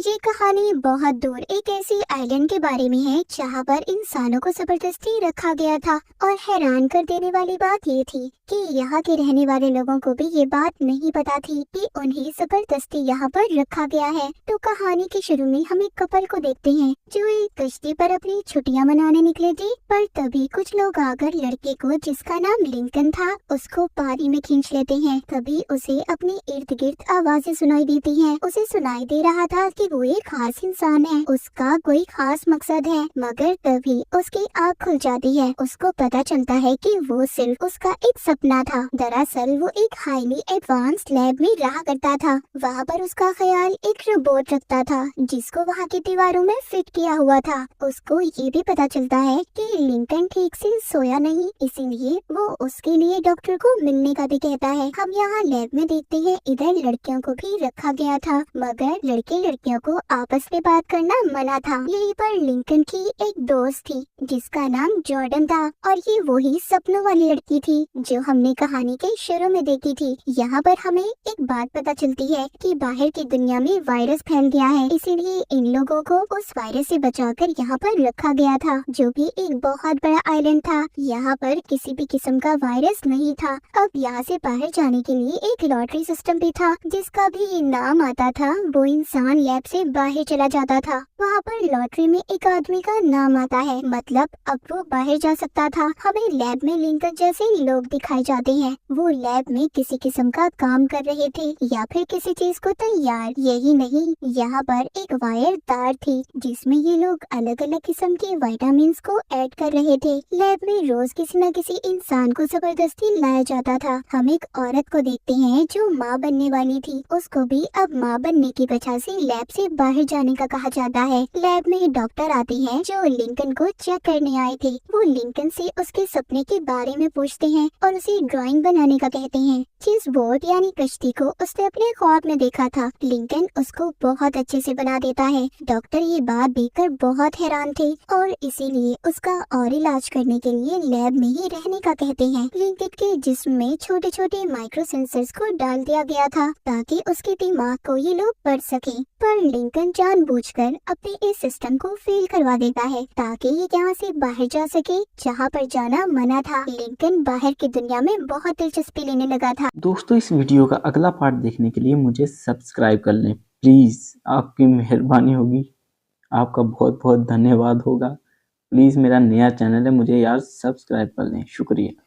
ये कहानी बहुत दूर एक ऐसी आइलैंड के बारे में है जहाँ पर इंसानों को जबरदस्ती रखा गया था। और हैरान कर देने वाली बात ये थी कि यहाँ के रहने वाले लोगों को भी ये बात नहीं पता थी कि उन्हें जबरदस्ती यहाँ पर रखा गया है। तो कहानी के शुरू में हम एक कपल को देखते हैं जो एक कश्ती पर अपनी छुट्टियाँ मनाने निकले थे। पर तभी कुछ लोग आकर लड़के को, जिसका नाम लिंकन था, उसको पानी में खींच लेते हैं। तभी उसे अपने इर्द गिर्द आवाजें सुनाई देती हैं। उसे सुनाई दे रहा था कि वो एक खास इंसान है, उसका कोई खास मकसद है। मगर तभी उसकी आँख खुल जाती है। उसको पता चलता है कि वो सिर्फ उसका एक सपना था। दरअसल वो एक हाईली एडवांस्ड लैब में रहा करता था। वहाँ पर उसका ख्याल एक रोबोट रखता था जिसको वहाँ की दीवारों में फिट किया हुआ था। उसको ये भी पता चलता है कि लिंकन ठीक से सोया नहीं, इसीलिए वो उसके लिए डॉक्टर को मिलने का भी कहता है। हम यहाँ लैब में देखते हैं इधर लड़कियों को भी रखा गया था, मगर लड़के लड़कियों को आपस में बात करना मना था। यहीं पर लिंकन की एक दोस्त थी जिसका नाम जॉर्डन था, और ये वही सपनों वाली लड़की थी जो हमने कहानी के शुरू में देखी थी। यहाँ पर हमें एक बात पता चलती है कि बाहर की दुनिया में वायरस फैल गया है, इसीलिए इन लोगों को उस वायरस से बचाकर यहाँ पर रखा गया था, जो कि एक बहुत बड़ा आइलैंड था। यहाँ पर किसी भी किस्म का वायरस नहीं था। अब यहाँ से बाहर जाने के लिए एक लॉटरी सिस्टम भी था, जिसका भी नाम आता था वो इंसान लैब से बाहर चला जाता था। वहाँ पर लॉटरी में एक आदमी का नाम आता है, मतलब अब वो बाहर जा सकता था। हमें लैब में लिंकन जैसे लोग दिखाए जाते हैं। वो लैब में किसी किस्म का काम कर रहे थे या फिर किसी चीज को तैयार। यही नहीं, यहाँ पर एक वायर तार थी जिसमें ये लोग अलग अलग किस्म के विटामिन को ऐड कर रहे थे। लैब में रोज किसी न किसी इंसान को जबरदस्ती लाया जाता था। हम एक औरत को देखते हैं जो माँ बनने वाली थी। उसको भी अब माँ बनने की वजह से लैब से बाहर जाने का कहा जाता है। लैब में डॉक्टर आते हैं जो लिंकन को चेक करने आए थे। वो लिंकन से उसके सपने के बारे में पूछते हैं और उसे ड्राइंग बनाने का कहते हैं। जिस बोट यानी कश्ती को उसने अपने ख्वाब में देखा था, लिंकन उसको बहुत अच्छे से बना देता है। डॉक्टर ये बात देखकर बहुत हैरान थे और इसीलिए उसका और इलाज करने के लिए लैब में ही रहने का कहते हैं। लिंकन के जिस्म में छोटे छोटे माइक्रो सेंसर्स को डाल दिया गया था ताकि उसके दिमाग को ये लोग पढ़ सके। पर लिंकन जानबूझकर अपने इस सिस्टम को फेल करवा देता है ताकि ये यहाँ से बाहर जा सके, जहाँ पर जाना मना था। लिंकन बाहर की दुनिया में बहुत दिलचस्पी लेने लगा था। दोस्तों, इस वीडियो का अगला पार्ट देखने के लिए मुझे सब्सक्राइब कर लें प्लीज़। आपकी मेहरबानी होगी, आपका बहुत बहुत धन्यवाद होगा। प्लीज़, मेरा नया चैनल है, मुझे यार सब्सक्राइब कर लें। शुक्रिया।